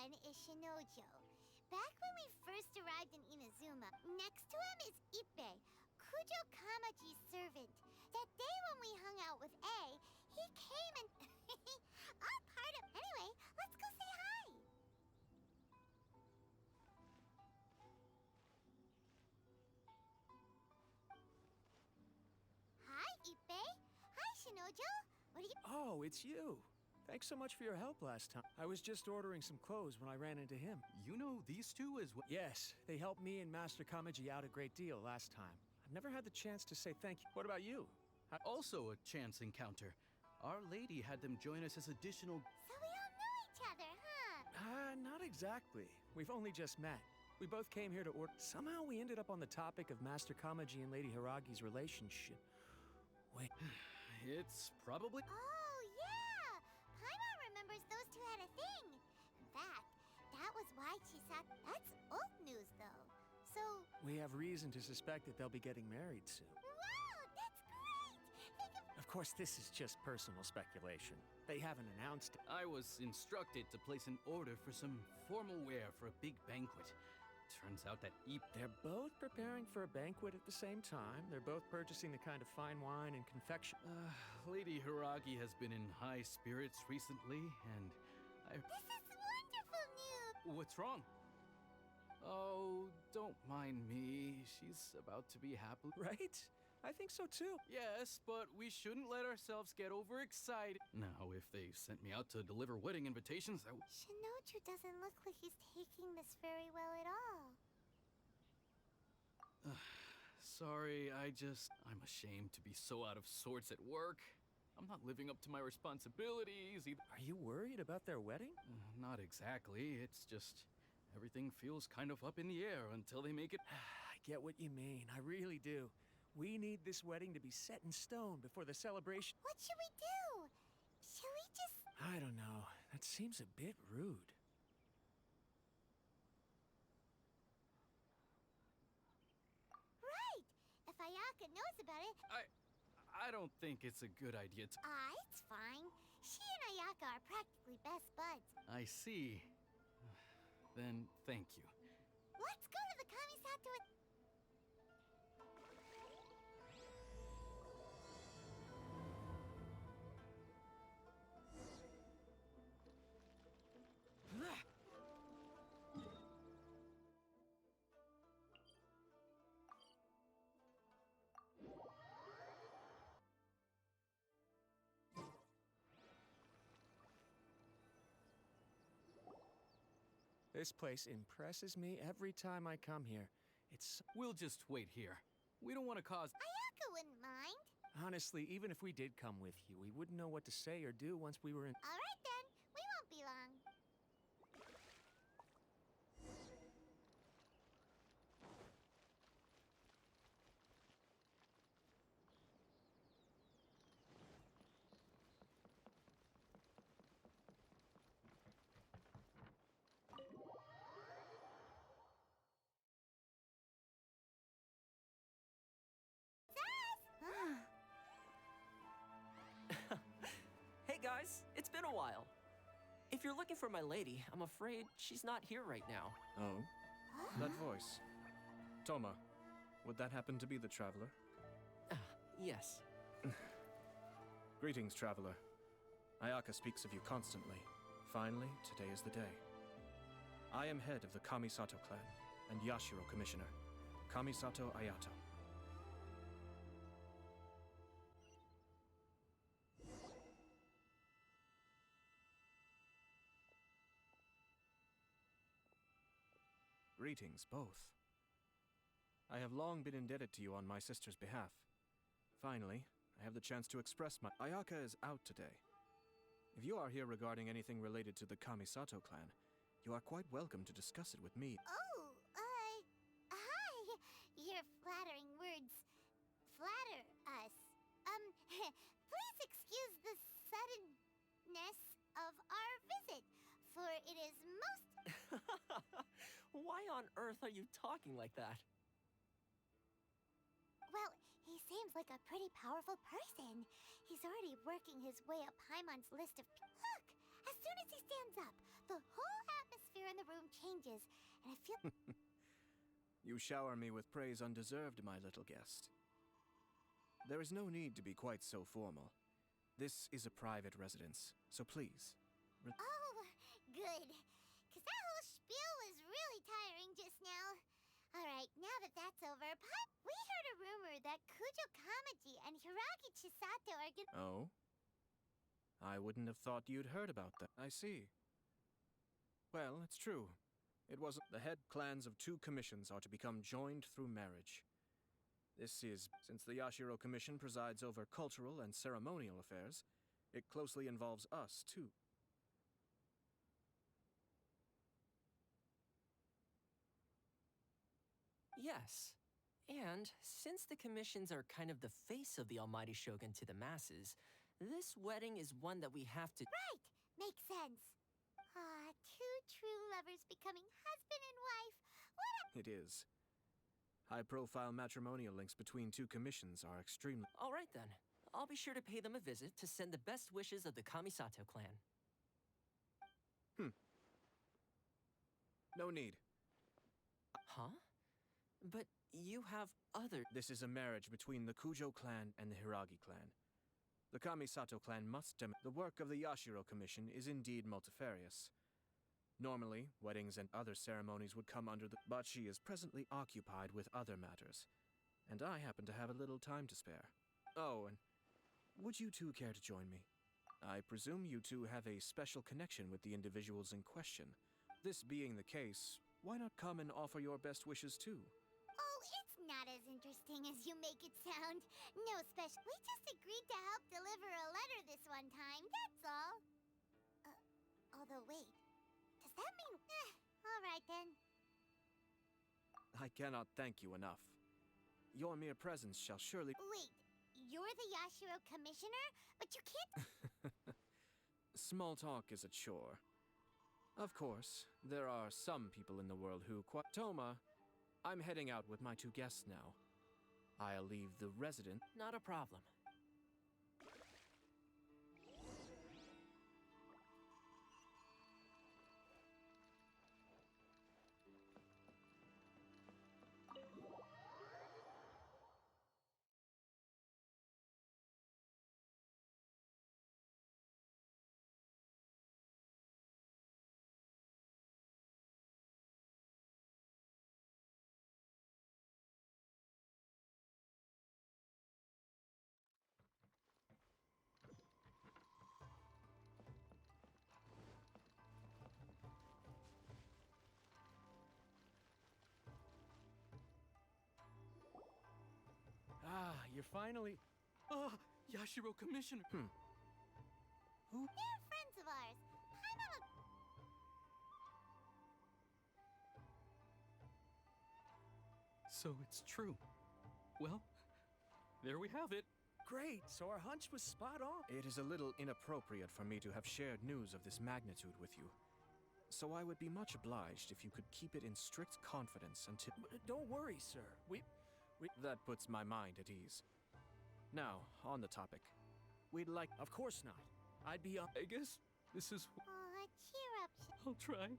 one is Shinojo. Back when we first arrived in Inazuma, next to him is Ippei, Kujo Kamaji's servant. That day when we hung out with A, he came and... all part of... Anyway, let's go say hi! Hi, Ippei. Hi, Shinojo. What are you... Oh, it's you. Thanks so much for your help last time. I was just ordering some clothes when I ran into him. You know these two as well? Yes, they helped me and Master Kamaji out a great deal last time. I've never had the chance to say thank you. What about you? Also a chance encounter. Our lady had them join us as additional... So we all know each other, huh? Not exactly. We've only just met. We both came here to order. Somehow we ended up on the topic of Master Kamaji and Lady Hiragi's relationship. Wait. It's probably... Oh, yeah! Paimon remembers those two had a thing. In fact, that was why Chisat... That's old news, though. So... We have reason to suspect that they'll be getting married soon. Wow, that's great! Think Of course, this is just personal speculation. They haven't announced it. I was instructed to place an order for some formal wear for a big banquet. Turns out that They're both preparing for a banquet at the same time. They're both purchasing the kind of fine wine and confection. Lady Hiragi has been in high spirits recently, and This is wonderful news! What's wrong? Oh, don't mind me. She's about to be happily... Right? I think so too. Yes, but we shouldn't let ourselves get overexcited. Now, if they sent me out to deliver wedding invitations, that would... Shinoju doesn't look like he's taking this very well at all. Sorry, I'm ashamed to be so out of sorts at work. I'm not living up to my responsibilities either. Are you worried about their wedding? Not exactly. It's just everything feels kind of up in the air until they make it. I get what you mean. I really do. We need this wedding to be set in stone before the celebration. What should we do? Should we just... I don't know. That seems a bit rude. Right! If Ayaka knows about it... I don't think it's a good idea to... It's fine. She and Ayaka are practically best buds. I see. Then thank you. Let's go to the Kamisato... This place impresses me every time I come here. We'll just wait here. We don't want to cause... Ayaka wouldn't mind. Honestly, even if we did come with you, we wouldn't know what to say or do once we were in... All right then. We won't be long. Hey guys, it's been a while. If you're looking for my lady, I'm afraid she's not here right now. Oh? That voice. Toma, would that happen to be the traveler? Yes. Greetings, traveler. Ayaka speaks of you constantly. Finally, today is the day. I am head of the Kamisato clan and Yashiro commissioner, Kamisato Aято. Greetings, both. I have long been indebted to you on my sister's behalf. Finally, I have the chance to express my... Ayaka is out today. If you are here regarding anything related to the Kamisato clan, you are quite welcome to discuss it with me. Oh, hi. Your flattering words flatter us. Please excuse the suddenness of our visit, for it is most... Why on earth are you talking like that? Well, he seems like a pretty powerful person. He's already working his way up Paimon's list of... Look! As soon as he stands up, the whole atmosphere room changes, and I feel You shower me with praise undeserved, my little guest. There is no need to be quite so formal. This is a private residence, so please. Oh, good. Because that whole spiel was really tiring just now. Alright, now that that's over, we heard a rumor that Kujo Kamaji and Hiragi Chisato are gonna— Oh? I wouldn't have thought you'd heard about that. I see. Well, it's true. It wasn't. The head clans of two commissions are to become joined through marriage. This is, since the Yashiro Commission presides over cultural and ceremonial affairs, it closely involves us, too. Yes. And since the commissions are kind of the face of the Almighty Shogun to the masses, this wedding is one that we have to— Right! Makes sense. Ah, two true lovers becoming husband and wife. What a— It is. High-profile matrimonial links between two commissions are extremely— All right then. I'll be sure to pay them a visit to send the best wishes of the Kamisato clan. No need. Huh? But you have other— This is a marriage between the Kujo clan and the Hiragi clan. The Kamisato clan must the work of the Yashiro Commission is indeed multifarious. Normally, weddings and other ceremonies would come under the— But she is presently occupied with other matters, and I happen to have a little time to spare. Oh, and would you two care to join me? I presume you two have a special connection with the individuals in question. This being the case, why not come and offer your best wishes too? Oh, it's not as interesting as you make it sound. No special— We just agreed to help deliver a letter this one time, that's all. Although wait, does that mean— alright then. I cannot thank you enough. Your mere presence shall surely— Wait, you're the Yashiro Commissioner? But you can't— Small talk is a chore. Of course, there are some people in the world who Toma, I'm heading out with my two guests now. I'll leave the resident— Not a problem. Ah, you're finally. Ah, Yashiro Commissioner. They're friends of ours. Paimon— So it's true. Well, there we have it. Great, so our hunch was spot on. It is a little inappropriate for me to have shared news of this magnitude with you. So I would be much obliged if you could keep it in strict confidence until— Don't worry, sir. That puts my mind at ease. Now, on the topic. We'd like— Of course not. I'd be I guess this is. Aw, cheer up. I'll try.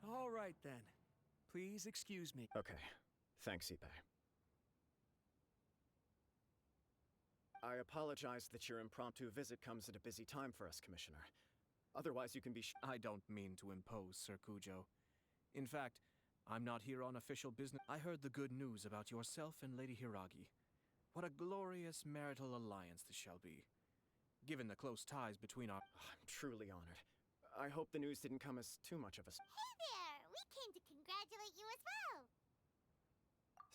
All right then. Please excuse me. Okay. Thanks, Ippei. I apologize that your impromptu visit comes at a busy time for us, Commissioner. Otherwise, you can be I don't mean to impose, Sir Kujo. In fact, I'm not here on official business. I heard the good news about yourself and Lady Hiragi. What a glorious marital alliance this shall be. given the close ties between our... I'm truly honored. I hope the news didn't come as too much of a... Hey there! We came to congratulate you as well!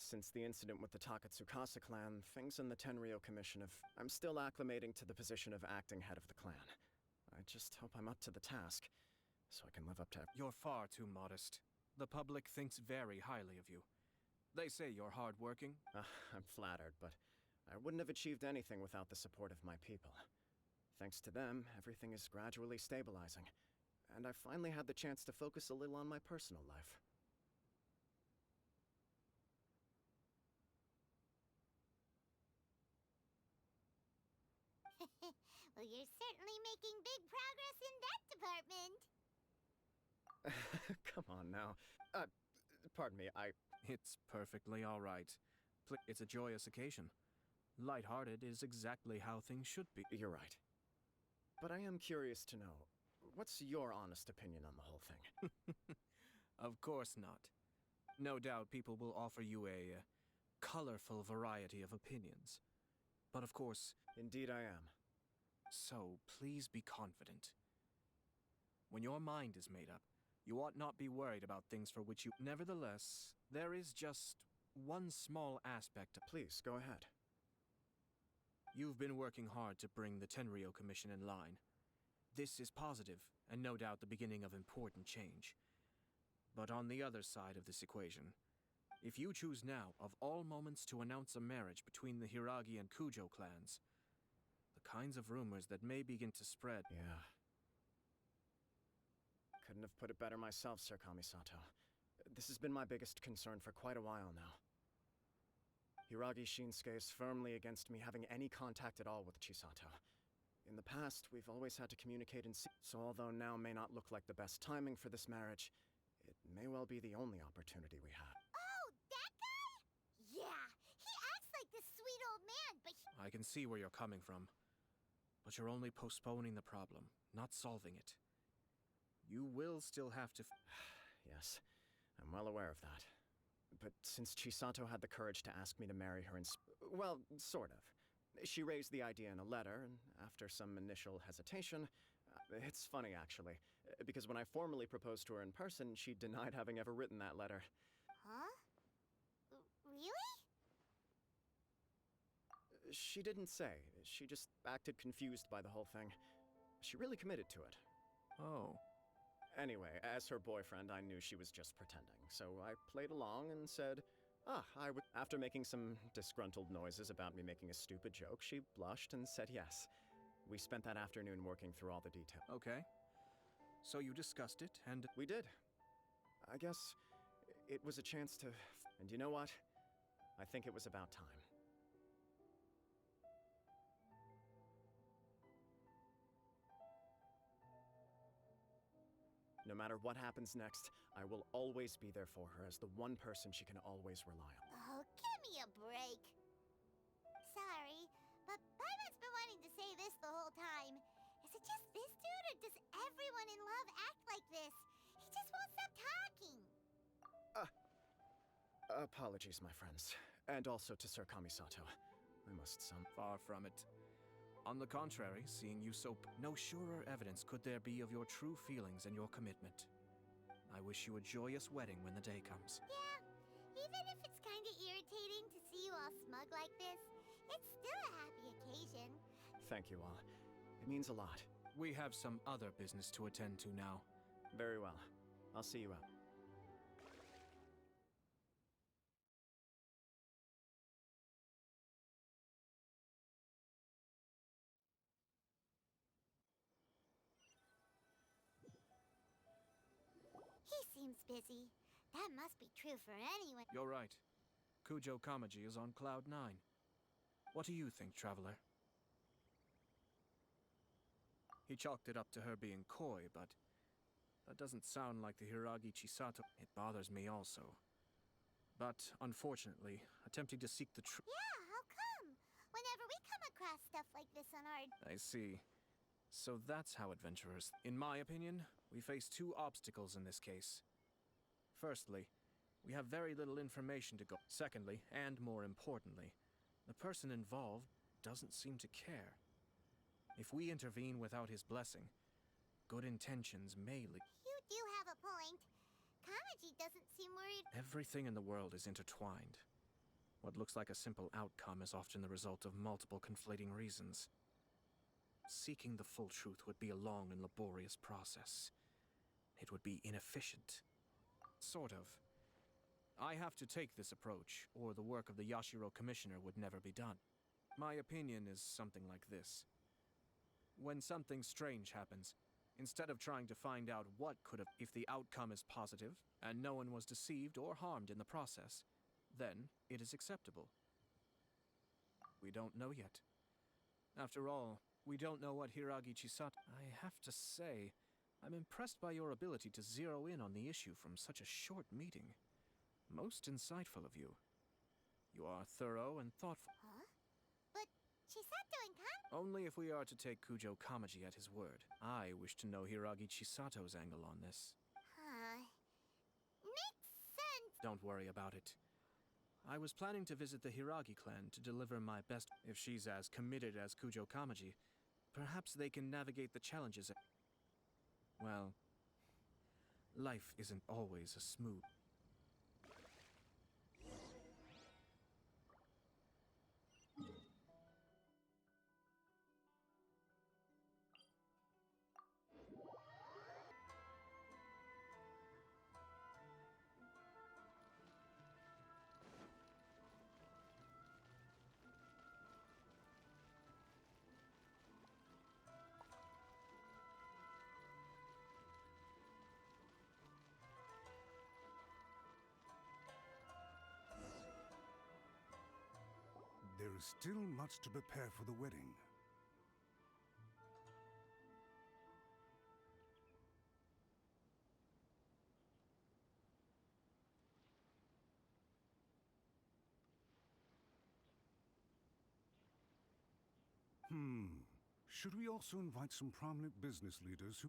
Since the incident with the Takatsukasa clan, things in the Tenryou Commission have... I'm still acclimating to the position of acting head of the clan. I just hope I'm up to the task, so I can live up to... You're far too modest. The public thinks very highly of you. They say you're hardworking. I'm flattered, but I wouldn't have achieved anything without the support of my people. Thanks to them, everything is gradually stabilizing, and I finally had the chance to focus a little on my personal life. Well, you're certainly making big progress in that department. Come on now. Pardon me, It's perfectly all right. It's a joyous occasion. Lighthearted is exactly how things should be. You're right. But I am curious to know, what's your honest opinion on the whole thing? Of course not. No doubt people will offer you a colorful variety of opinions. But of course... Indeed I am. So, please be confident. When your mind is made up, you ought not be worried about things for which you... Nevertheless, there is just one small aspect of... Please, go ahead. You've been working hard to bring the Tenryou Commission in line. This is positive, and no doubt the beginning of important change. But on the other side of this equation, if you choose now, of all moments, to announce a marriage between the Hiragi and Kujo clans, the kinds of rumors that may begin to spread... Yeah. Couldn't have put it better myself, Sir Kamisato. This has been my biggest concern for quite a while now. Hiragi Shinsuke is firmly against me having any contact at all with Chisato. In the past, we've always had to communicate in secret, so although now may not look like the best timing for this marriage, it may well be the only opportunity we have. Oh, that guy? Yeah, he acts like this sweet old man, but he... I can see where you're coming from. But you're only postponing the problem, not solving it. You will still have to... Yes, I'm well aware of that. But since Chisato had the courage to ask me to marry her in... Well, sort of. She raised the idea in a letter, and after some initial hesitation... it's funny, actually, because when I formally proposed to her in person, she denied having ever written that letter. Huh? Really? She didn't say. She just acted confused by the whole thing. She really committed to it. Oh. Anyway, as her boyfriend, I knew she was just pretending, so I played along and said, I would. After making some disgruntled noises about me making a stupid joke, she blushed and said yes. We spent that afternoon working through all the details. Okay. So you discussed it, and... We did. I guess it was a chance to... And you know what? I think it was about time. No matter what happens next, I will always be there for her as the one person she can always rely on. Oh, give me a break. Sorry, but Paimon's been wanting to say this the whole time. Is it just this dude, or does everyone in love act like this? He just won't stop talking. Apologies, my friends. And also to Sir Kamisato. I must Far from it. On the contrary, seeing you so... No surer evidence could there be of your true feelings and your commitment. I wish you a joyous wedding when the day comes. Yeah, even if it's kind of irritating to see you all smug like this, it's still a happy occasion. Thank you all. It means a lot. We have some other business to attend to now. Very well. I'll see you out. He seems busy. That must be true for anyone. You're right. Kujo Kamaji is on cloud 9. What do you think, traveler? He chalked it up to her being coy, but that doesn't sound like the Hiragi Chisato. It bothers me also. But, unfortunately, attempting to seek the truth... Yeah, how come? Whenever we come across stuff like this on our... I see. So that's how adventurers... In my opinion, we face two obstacles in this case. Firstly, we have very little information to go. Secondly, and more importantly, the person involved doesn't seem to care. If we intervene without his blessing, good intentions may lead. You do have a point. Kamaji doesn't seem worried. Everything in the world is intertwined. What looks like a simple outcome is often the result of multiple conflating reasons. Seeking the full truth would be a long and laborious process. It would be inefficient. Sort of. I have to take this approach, or the work of the Yashiro Commissioner would never be done. My opinion is something like this. When something strange happens, instead of trying to find out what could have, if the outcome is positive, and no one was deceived or harmed in the process, then it is acceptable. We don't know yet. After all, we don't know what Hiragi Chisato... I have to say, I'm impressed by your ability to zero in on the issue from such a short meeting. Most insightful of you. You are thorough and thoughtful. Huh? But Chisato and Only if we are to take Kujo Kamaji at his word. I wish to know Hiragi Chisato's angle on this. Makes sense. Don't worry about it. I was planning to visit the Hiragi clan to deliver my best. If she's as committed as Kujo Kamaji, perhaps they can navigate the challenges. Well, life isn't always a smooth. There is still much to prepare for the wedding. Should we also invite some prominent business leaders who...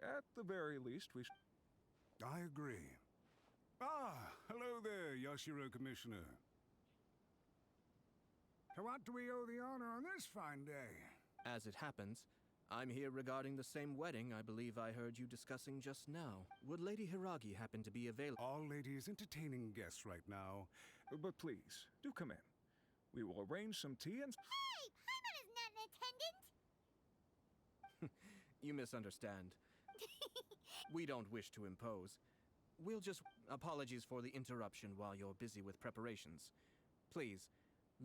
At the very least, we should. I agree. Ah, hello there, Yashiro Commissioner. To what do we owe the honor on this fine day? As it happens, I'm here regarding the same wedding I believe I heard you discussing just now. Would Lady Hiragi happen to be available? All ladies entertaining guests right now. But please, do come in. We will arrange some tea and. Hey, Paimon is not in attendance. You misunderstand. We don't wish to impose. We'll just... Apologies for the interruption while you're busy with preparations. Please,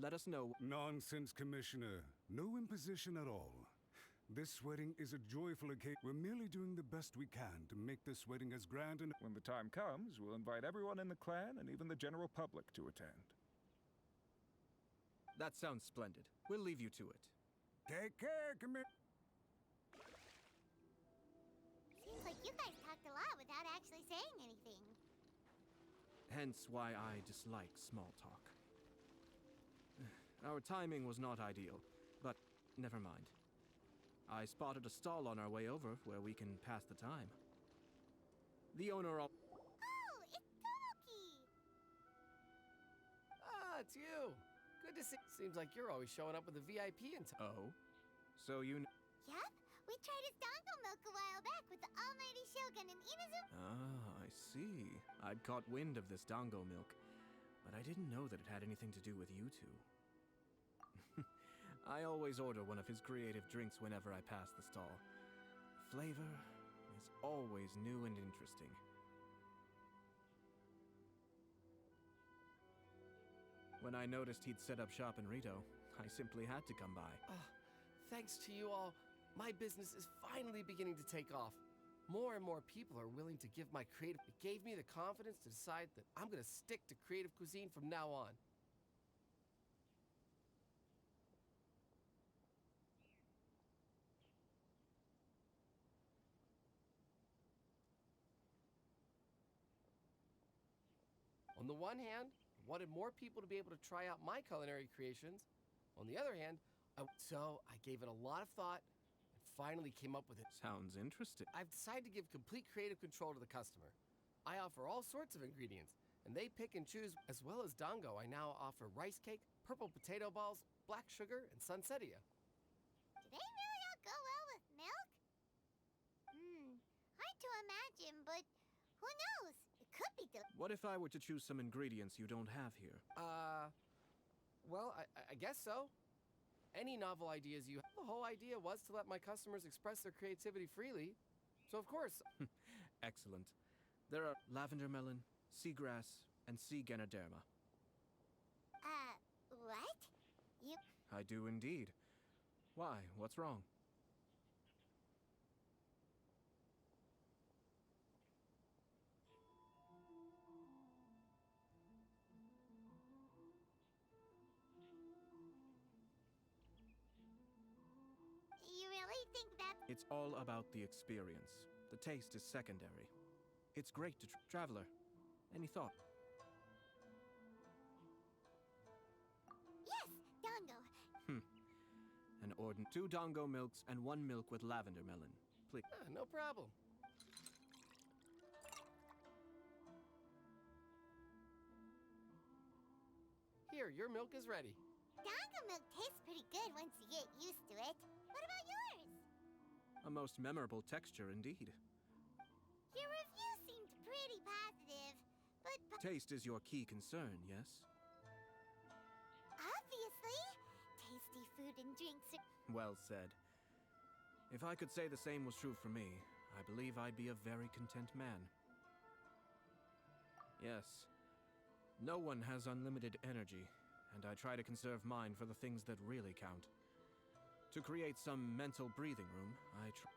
let us know... Nonsense, Commissioner. No imposition at all. This wedding is a joyful occasion. We're merely doing the best we can to make this wedding as grand and... When the time comes, we'll invite everyone in the clan and even the general public to attend. That sounds splendid. We'll leave you to it. Take care, Seems like you guys talked a lot without actually saying anything. Hence why I dislike small talk. Our timing was not ideal, but never mind. I spotted a stall on our way over where we can pass the time. The owner of... Oh, it's Tomoki! Ah, it's you. Good to see. Seems like you're always showing up with a VIP in town. Oh? So you... Yep, we tried his dango milk a while back with the almighty shogun in Inazuma. Ah, I see. I'd caught wind of this dango milk, but I didn't know that it had anything to do with you two. I always order one of his creative drinks whenever I pass the stall. Flavor is always new and interesting. When I noticed he'd set up shop in Rito, I simply had to come by. Thanks to you all, my business is finally beginning to take off. More and more people are willing to give my creative... It gave me the confidence to decide that I'm going to stick to creative cuisine from now on. On the one hand, I wanted more people to be able to try out my culinary creations. On the other hand, I gave it a lot of thought and finally came up with it. Sounds interesting. I've decided to give complete creative control to the customer. I offer all sorts of ingredients, and they pick and choose. As well as dango, I now offer rice cake, purple potato balls, black sugar, and sunsettia. they really all go well with milk? Hard to imagine, but who knows? It could be What if I were to choose some ingredients you don't have here? Well, I guess so. Any novel ideas you have. The whole idea was to let my customers express their creativity freely. So, of course. Excellent. There are lavender melon, seagrass, and sea Ganoderma. What? You... I do indeed. Why? What's wrong? You really think that... It's all about the experience. The taste is secondary. It's great to traveler. Any thought? Yes, Dango. An ordin 2 Dango milks and 1 milk with lavender melon. Please. No problem. Here, your milk is ready. Dango milk tastes pretty good once you get used to it. What about yours? A most memorable texture indeed. Your review seemed pretty positive, but... Taste is your key concern, yes? Obviously. Tasty food and drinks are... Well said. If I could say the same was true for me, I believe I'd be a very content man. Yes. No one has unlimited energy, and I try to conserve mine for the things that really count. To create some mental breathing room,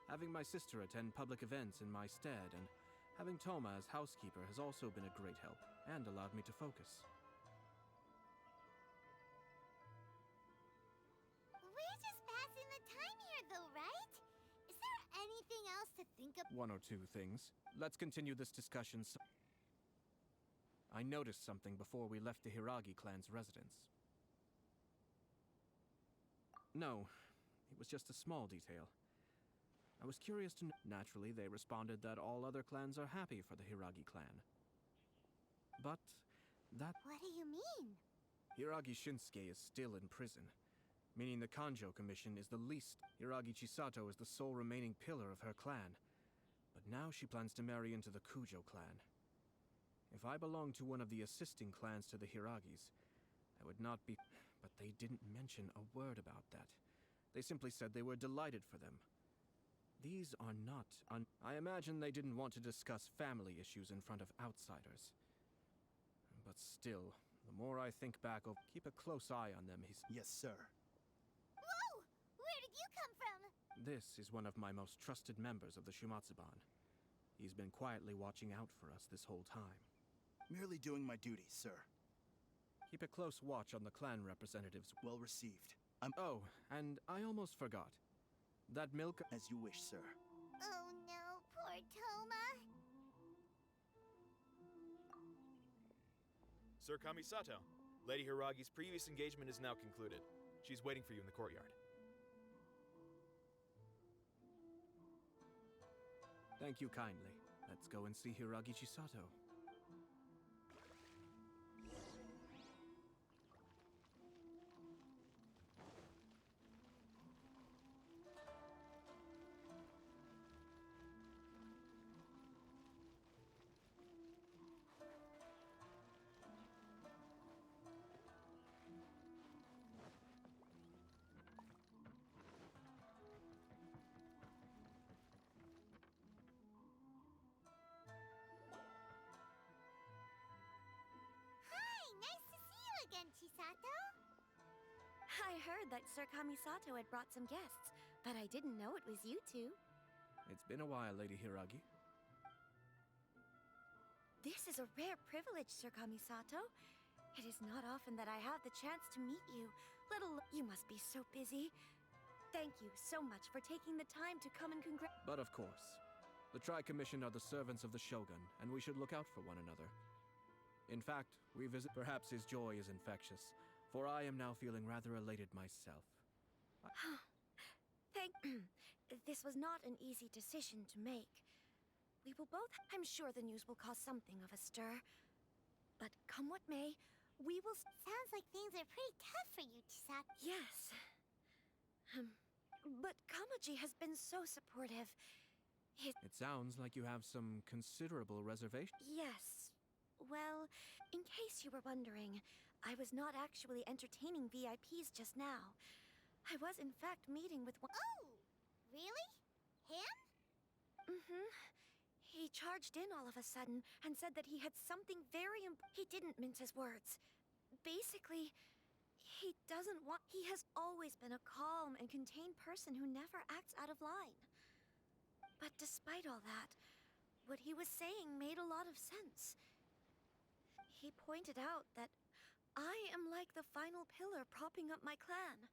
having my sister attend public events in my stead, and having Toma as housekeeper has also been a great help, and allowed me to focus. We're just passing the time here, though, right? Is there anything else to think of? 1 or 2 things. Let's continue this discussion I noticed something before we left the Hiragi clan's residence. No, it was just a small detail. I was curious to know. Naturally, they responded that all other clans are happy for the Hiragi clan. But that... What do you mean? Hiragi Shinsuke is still in prison, meaning the Kanjo Commission is the least. Hiragi Chisato is the sole remaining pillar of her clan. But now she plans to marry into the Kujo clan. If I belonged to one of the assisting clans to the Hiragis, I would not be... But they didn't mention a word about that. They simply said they were delighted for them. These are not... I imagine they didn't want to discuss family issues in front of outsiders. But still, the more I think back over... Keep a close eye on them, Yes, sir. Whoa! Where did you come from? This is one of my most trusted members of the Shumatsuban. He's been quietly watching out for us this whole time. Merely doing my duty, sir. Keep a close watch on the clan representatives. Well received. Oh, and I almost forgot. That milk... As you wish, sir. Oh no, poor Toma. Sir Kamisato, Lady Hiragi's previous engagement is now concluded. She's waiting for you in the courtyard. Thank you kindly. Let's go and see Hiragi Chisato. Chisato? I heard that Sir Kamisato had brought some guests, but I didn't know it was you two. It's been a while, Lady Hiragi. This is a rare privilege, Sir Kamisato. It is not often that I have the chance to meet you, let alone... You must be so busy. Thank you so much for taking the time to come and But of course. The Tri-Commission are the servants of the Shogun, and we should look out for one another. In fact, we visit... Perhaps his joy is infectious, for I am now feeling rather elated myself. This was not an easy decision to make. We will both... I'm sure the news will cause something of a stir. But come what may, we will... Sounds like things are pretty tough for you, Chisato. Yes. But Kamaji has been so supportive. It sounds like you have some considerable reservation. Yes. Well, in case you were wondering, I was not actually entertaining VIPs just now. I was in fact meeting with one— Oh! Really? Him? Mm-hmm. He charged in all of a sudden and said that he had something very He didn't mince his words. Basically, he doesn't want— He has always been a calm and contained person who never acts out of line. But despite all that, what he was saying made a lot of sense. He pointed out that I am like the final pillar propping up my clan.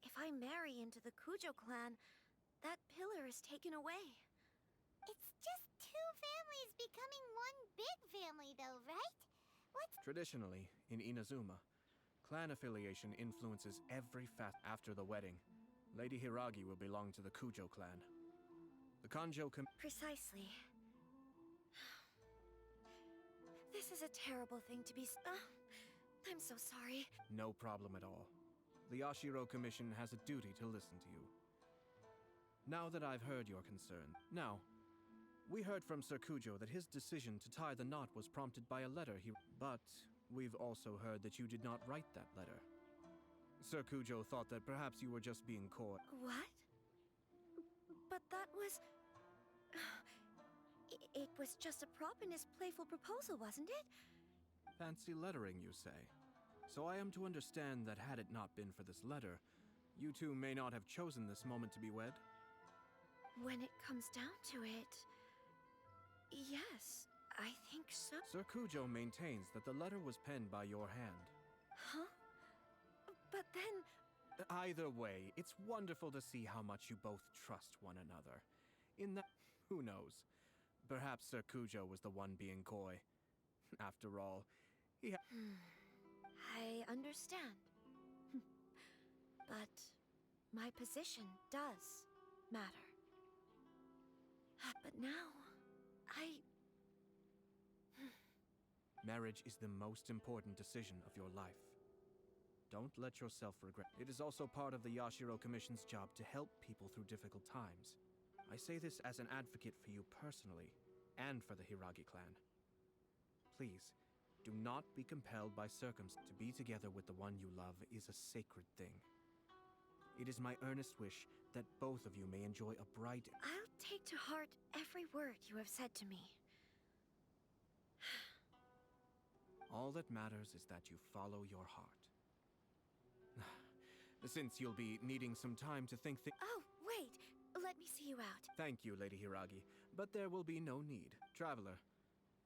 If I marry into the Kujo clan, that pillar is taken away. It's just two families becoming one big family, though, right? What's... Traditionally, in Inazuma, clan affiliation influences every after the wedding. Lady Hiragi will belong to the Kujo clan. The Kanjo Precisely. This is a terrible thing to be I'm so sorry. No problem at all. The Yashiro Commission has a duty to listen to you. Now that I've heard your concern, we heard from Sir Kujo that his decision to tie the knot was prompted by a letter But we've also heard that you did not write that letter. Sir Kujo thought that perhaps you were just being coy. What? But that was... It was just a prop in his playful proposal, wasn't it? Fancy lettering, you say? So I am to understand that had it not been for this letter, you two may not have chosen this moment to be wed? When it comes down to it... Yes, I think so. Sir Kujo maintains that the letter was penned by your hand. Huh? But then... Either way, it's wonderful to see how much you both trust one another. Who knows? Perhaps Sir Kujo was the one being coy. After all, I understand. But my position does matter. But now, Marriage is the most important decision of your life. Don't let yourself regret. It is also part of the Yashiro Commission's job to help people through difficult times. I say this as an advocate for you personally, and for the Hiragi clan. Please, do not be compelled by circumstance. To be together with the one you love is a sacred thing. It is my earnest wish that both of you may enjoy a bright... I'll take to heart every word you have said to me. All that matters is that you follow your heart. Since you'll be needing some time to think Oh, wait! Let me see you out. Thank you, Lady Hiragi, but there will be no need. Traveler,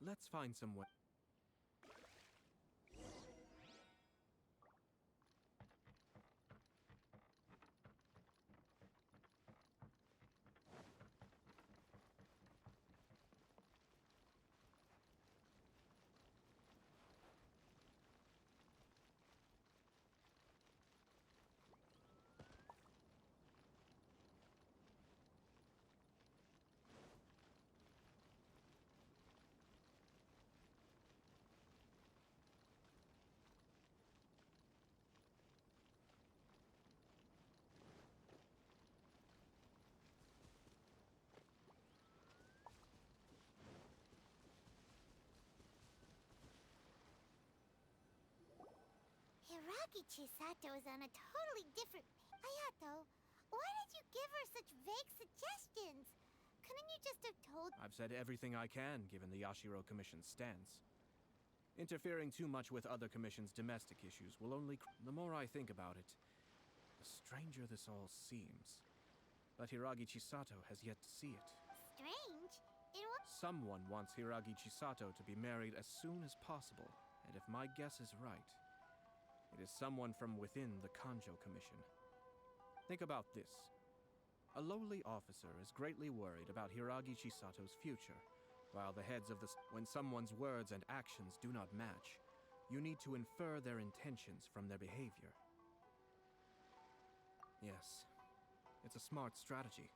let's find some way. Hiragi Chisato is on a totally different... Ayato, why did you give her such vague suggestions? Couldn't you just have told... I've said everything I can, given the Yashiro Commission's stance. Interfering too much with other commissions' domestic issues will only... The more I think about it, the stranger this all seems. But Hiragi Chisato has yet to see it. Strange? It was... Someone wants Hiragi Chisato to be married as soon as possible, and if my guess is right, it is someone from within the Kanjo Commission. Think about this. A lowly officer is greatly worried about Hiragi Chisato's future, while the heads of the... When someone's words and actions do not match, you need to infer their intentions from their behavior. Yes, it's a smart strategy.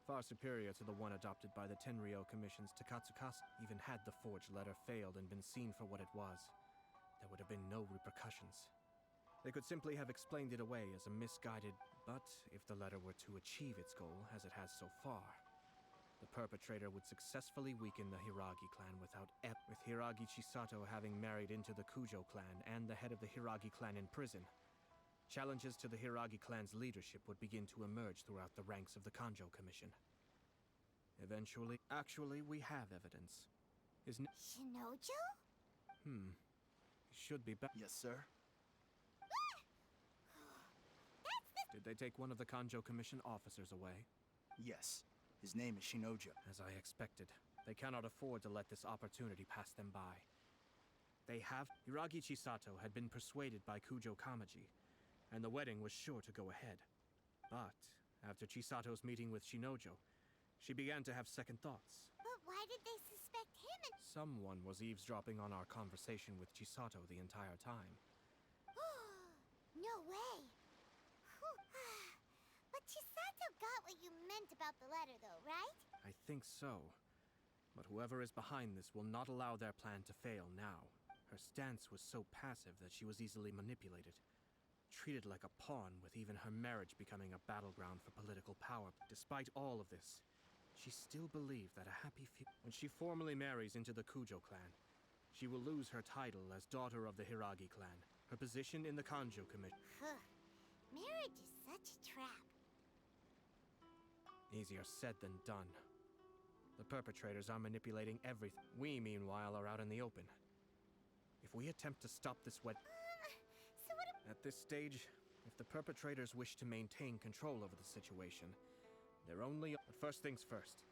Far superior to the one adopted by the Tenryou Commission's Takatsukasa. Even had the forged letter failed and been seen for what it was, there would have been no repercussions. They could simply have explained it away as a misguided, but if the letter were to achieve its goal, as it has so far, the perpetrator would successfully weaken the Hiragi clan with Hiragi Chisato having married into the Kujo clan and the head of the Hiragi clan in prison. Challenges to the Hiragi clan's leadership would begin to emerge throughout the ranks of the Kanjo Commission. Eventually, actually, we have evidence. Shinojo? Should be back. Yes, sir. Did they take one of the Kanjo Commission officers away? Yes. His name is Shinojo. As I expected. They cannot afford to let this opportunity pass them by. Hiragi Chisato had been persuaded by Kujo Kamaji, and the wedding was sure to go ahead. But, after Chisato's meeting with Shinojo, she began to have second thoughts. But why did they suspect him and... Someone was eavesdropping on our conversation with Chisato the entire time. No way. But Chisato got what you meant about the letter, though, right? I think so. But whoever is behind this will not allow their plan to fail now. Her stance was so passive that she was easily manipulated. Treated like a pawn, with even her marriage becoming a battleground for political power. Despite all of this, she still believed that when she formally marries into the Kujo clan, she will lose her title as daughter of the Hiragi clan, her position in the Kanjo Commission. Marriage is such a trap. Easier said than done. The perpetrators are manipulating everything. We, meanwhile, are out in the open. If we attempt to stop this At this stage, if the perpetrators wish to maintain control over the situation, they're only... But first things first.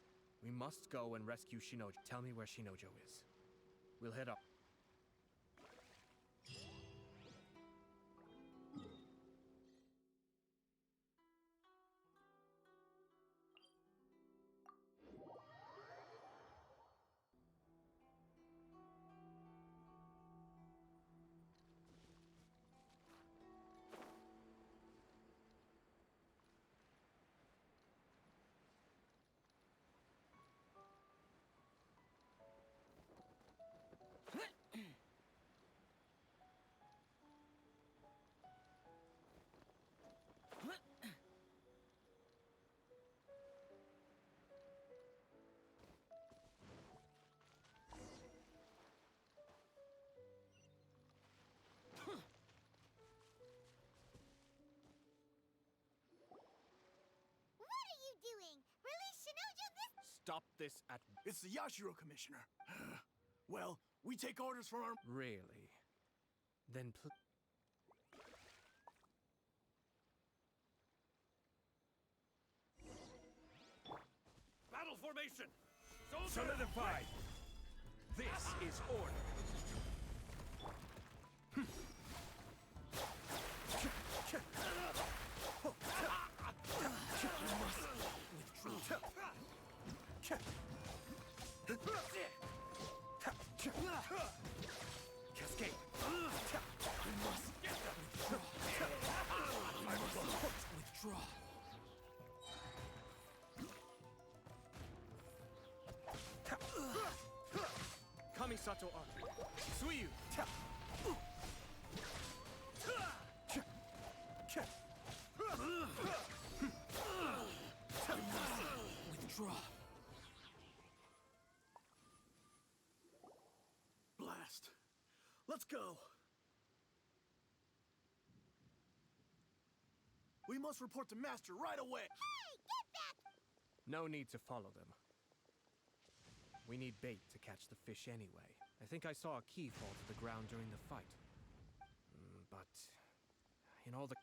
We must go and rescue Shinojo. Tell me where Shinojo is. We'll head up. Stop this at... It's the Yashiro Commissioner. Well, we take orders from our... Really? Then Battle formation! Solidified! This is order! Cascade! Withdraw. Kamisato Aito. Suiyu! Withdraw. Blast. Let's go. We must report to Master right away. Hey, get back! No need to follow them. We need bait to catch the fish anyway. I think I saw a key fall to the ground during the fight. But... in all the...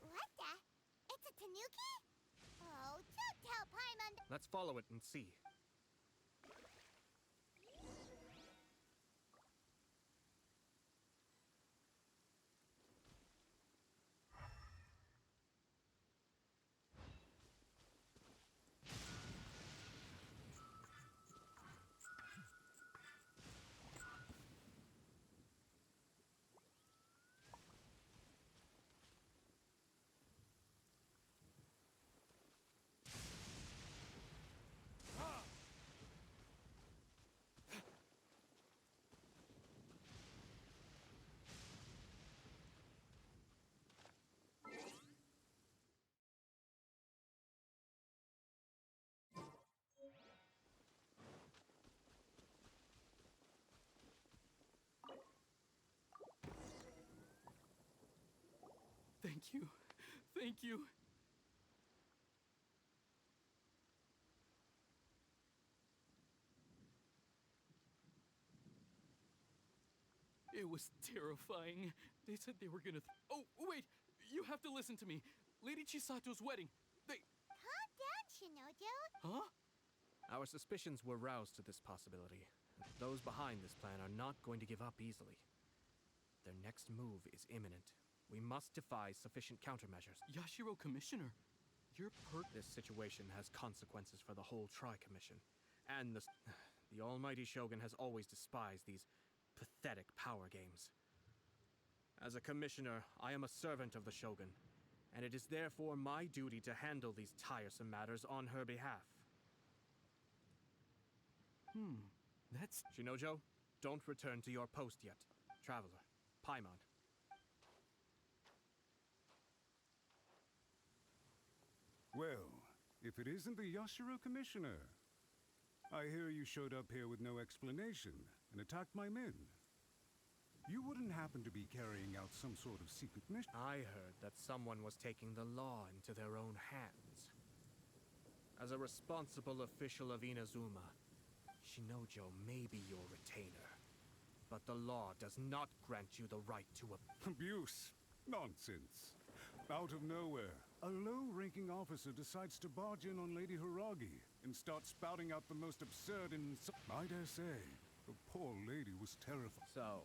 What the? It's a tanuki? Oh, don't tell Paimon... Let's follow it and see. you. Thank you. It was terrifying. They said they were gonna. Oh, wait! You have to listen to me. Lady Chisato's wedding. They. Calm down, Shinojo. Huh? Our suspicions were roused to this possibility. Those behind this plan are not going to give up easily. Their next move is imminent. We must devise sufficient countermeasures. Yashiro Commissioner, you're This situation has consequences for the whole Tri-Commission. And the almighty Shogun has always despised these pathetic power games. As a commissioner, I am a servant of the Shogun, and it is therefore my duty to handle these tiresome matters on her behalf. That's... Shinojo, don't return to your post yet. Traveler, Paimon. Well, if it isn't the Yashiro Commissioner. I hear you showed up here with no explanation and attacked my men. You wouldn't happen to be carrying out some sort of secret mission? I heard that someone was taking the law into their own hands. As a responsible official of Inazuma, Shinojo may be your retainer, but the law does not grant you the right to abuse. Nonsense. Out of nowhere, a low-ranking officer decides to barge in on Lady Hiragi and start spouting out the most absurd and... I dare say, the poor lady was terrified. So,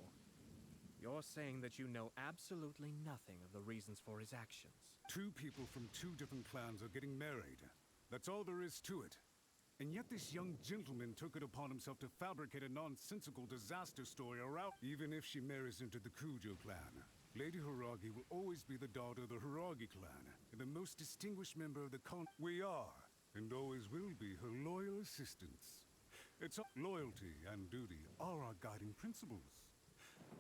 you're saying that you know absolutely nothing of the reasons for his actions? Two people from two different clans are getting married. That's all there is to it. And yet this young gentleman took it upon himself to fabricate a nonsensical disaster story around... Even if she marries into the Kujo clan, Lady Hiragi will always be the daughter of the Hiragi clan, and the most distinguished member of the We are, and always will be, her loyal assistants. It's loyalty and duty are our guiding principles.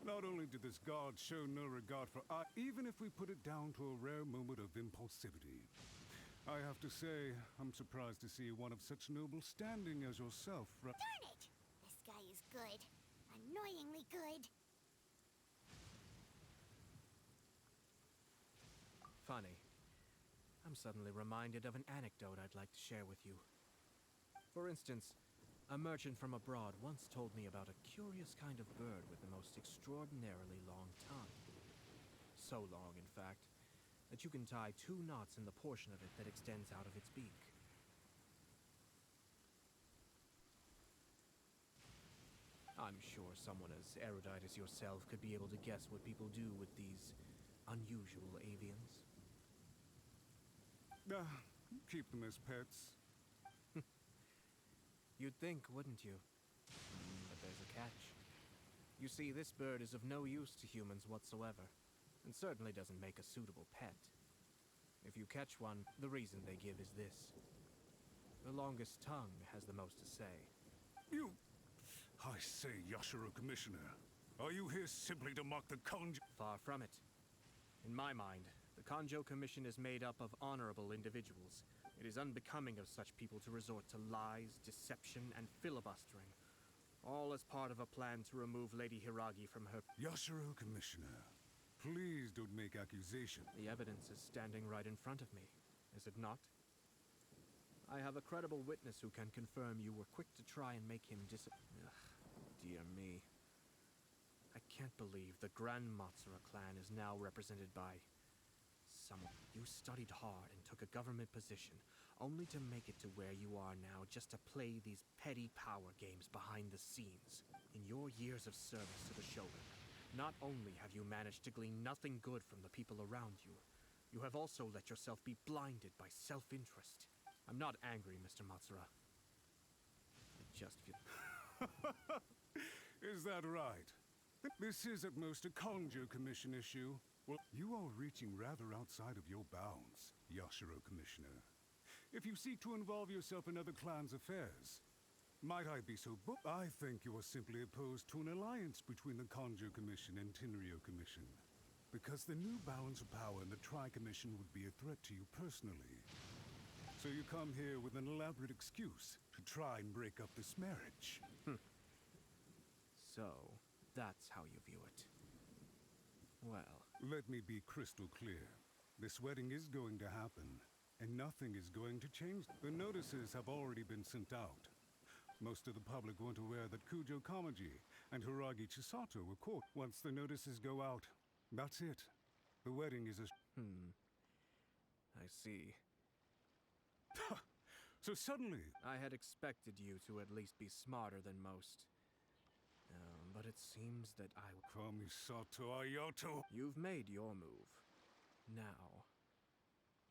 Not only did this guard show no regard for us, even if we put it down to a rare moment of impulsivity. I have to say, I'm surprised to see one of such noble standing as yourself. Darn it! This guy is good. Annoyingly good. Funny. I'm suddenly reminded of an anecdote I'd like to share with you. For instance, a merchant from abroad once told me about a curious kind of bird with the most extraordinarily long tongue. So long, in fact, that you can tie 2 knots in the portion of it that extends out of its beak. I'm sure someone as erudite as yourself could be able to guess what people do with these unusual avians. Keep them as pets. You'd think, wouldn't you? But there's a catch. You see, this bird is of no use to humans whatsoever, and certainly doesn't make a suitable pet. If you catch one, the reason they give is this. The longest tongue has the most to say. You... I say, Yashiro Commissioner, are you here simply to mock the Kanjo? Far from it. In my mind, the Kanjo Commission is made up of honorable individuals. It is unbecoming of such people to resort to lies, deception, and filibustering, all as part of a plan to remove Lady Hiragi from her... Yashiro Commissioner, please don't make accusations. The evidence is standing right in front of me, is it not? I have a credible witness who can confirm you were quick to try and make him Dear me. I can't believe the Grand Matsura clan is now represented by... someone. You studied hard and took a government position, only to make it to where you are now just to play these petty power games behind the scenes. In your years of service to the Shogun, not only have you managed to glean nothing good from the people around you, you have also let yourself be blinded by self-interest. I'm not angry, Mr. Matsura. I just feel... Is that right? This is at most a Kanjo Commission issue. Well, you are reaching rather outside of your bounds, Yashiro Commissioner. If you seek to involve yourself in other clans' affairs, might I be so I think you are simply opposed to an alliance between the Kanjo Commission and Tenryo Commission. Because the new balance of power in the Tri-Commission would be a threat to you personally. So you come here with an elaborate excuse to try and break up this marriage. So, that's how you view it. Well... Let me be crystal clear. This wedding is going to happen, and nothing is going to change. The notices have already been sent out. Most of the public weren't aware that Kujo Kamaji and Hiragi Chisato were caught. Once the notices go out, that's it. The wedding is a... I see. So suddenly... I had expected you to at least be smarter than most. But it seems that Kamisuto Ayoto! You've made your move. Now,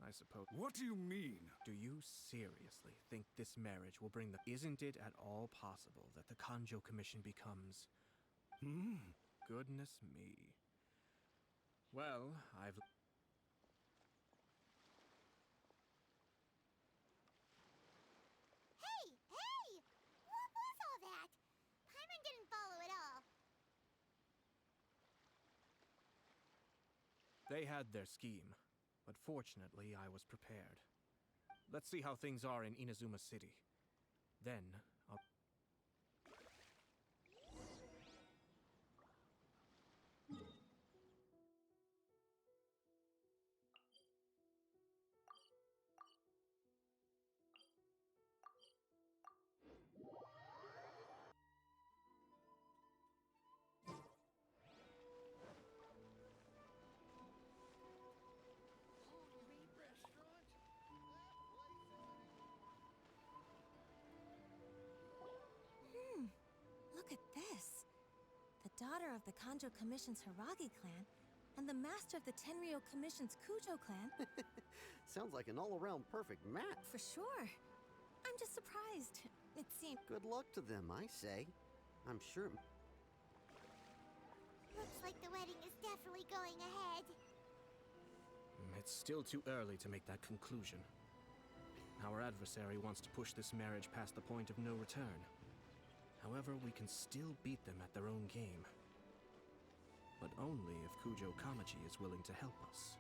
I suppose... What do you mean? Do you seriously think this marriage will bring the... Isn't it at all possible that the Kanjo Commission becomes... Goodness me. Well, I've... Hey! Hey! What was all that? Paimon didn't follow at all. They had their scheme, but fortunately I was prepared. Let's see how things are in Inazuma City. Then, I'll... Look at this. The daughter of the Kanjo Commission's Hiragi clan and the master of the Tenryou Commission's Kujo clan. Sounds like an all-around perfect match. For sure. I'm just surprised. It seemed... Good luck to them, I say. I'm sure... Looks like the wedding is definitely going ahead. It's still too early to make that conclusion. Our adversary wants to push this marriage past the point of no return. However, we can still beat them at their own game. But only if Kujo Kamaji is willing to help us.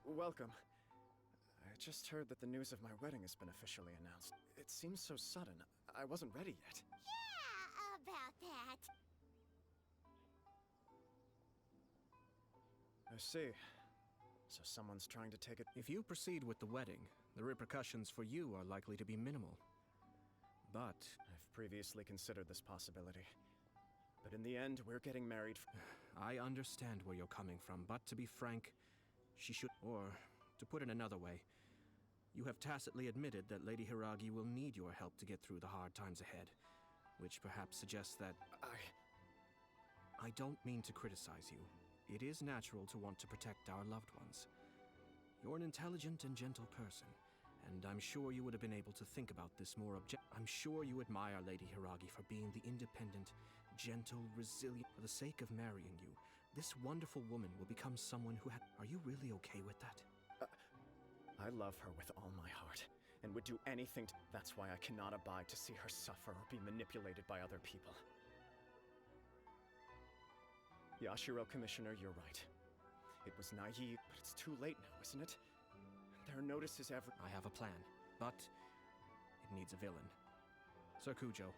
Welcome. I just heard that the news of my wedding has been officially announced. It seems so sudden. I wasn't ready yet. Yeah, about that. I see. So someone's trying to take it. If you proceed with the wedding, the repercussions for you are likely to be minimal. But... I've previously considered this possibility. But in the end, we're getting married. I understand where you're coming from, but to be frank, she should... Or, to put it another way, you have tacitly admitted that Lady Hiragi will need your help to get through the hard times ahead, which perhaps suggests that... I don't mean to criticize you. It is natural to want to protect our loved ones. You're an intelligent and gentle person, and I'm sure you would have been able to think about this more I'm sure you admire Lady Hiragi for being the independent, gentle, resilient... For the sake of marrying you, this wonderful woman will become someone who had... Are you really okay with that? I love her with all my heart, and would do anything to... That's why I cannot abide to see her suffer or be manipulated by other people. Yashiro, Commissioner, you're right. It was naive, but it's too late now, isn't it? There are notices every... I have a plan, but it needs a villain. Sir Kujo,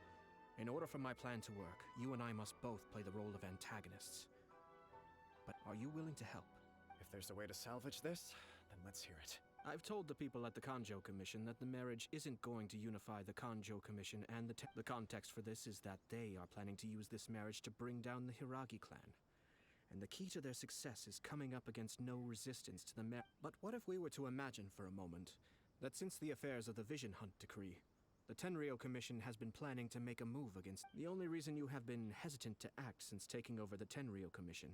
in order for my plan to work, you and I must both play the role of antagonists. But are you willing to help? If there's a way to salvage this, then let's hear it. I've told the people at the Kanjo Commission that the marriage isn't going to unify the Kanjo Commission, and the context for this is that they are planning to use this marriage to bring down the Hiragi clan. And the key to their success is coming up against no resistance to the But what if we were to imagine for a moment that since the affairs of the Vision Hunt Decree, the Tenryou Commission has been planning to make a move against... The only reason you have been hesitant to act since taking over the Tenryou Commission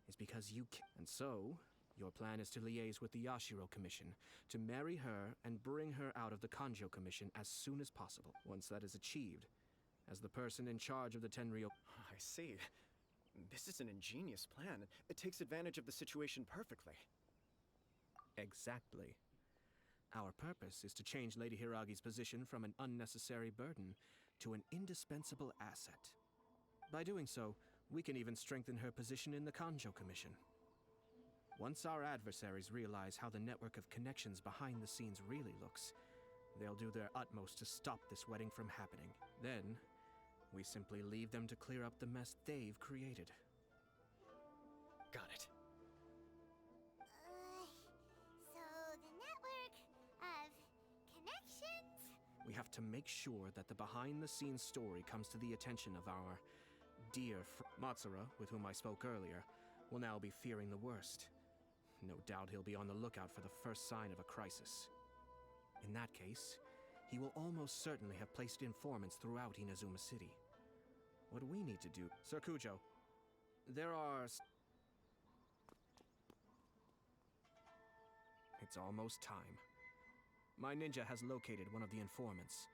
is because you And so, your plan is to liaise with the Yashiro Commission, to marry her and bring her out of the Kanjo Commission as soon as possible. Once that is achieved, as the person in charge of the Tenryou... I see. This is an ingenious plan. It takes advantage of the situation perfectly. Exactly. Our purpose is to change Lady Hiragi's position from an unnecessary burden to an indispensable asset. By doing so, we can even strengthen her position in the Kanjo Commission. Once our adversaries realize how the network of connections behind the scenes really looks, they'll do their utmost to stop this wedding from happening. Then, we simply leave them to clear up the mess they've created. Got it. So the network of connections? We have to make sure that the behind-the-scenes story comes to the attention of our dear Matsura, with whom I spoke earlier, will now be fearing the worst. No doubt he'll be on the lookout for the first sign of a crisis. In that case, he will almost certainly have placed informants throughout Inazuma City. What we need to do... Sir Kujo, there are... It's almost time. My ninja has located one of the informants.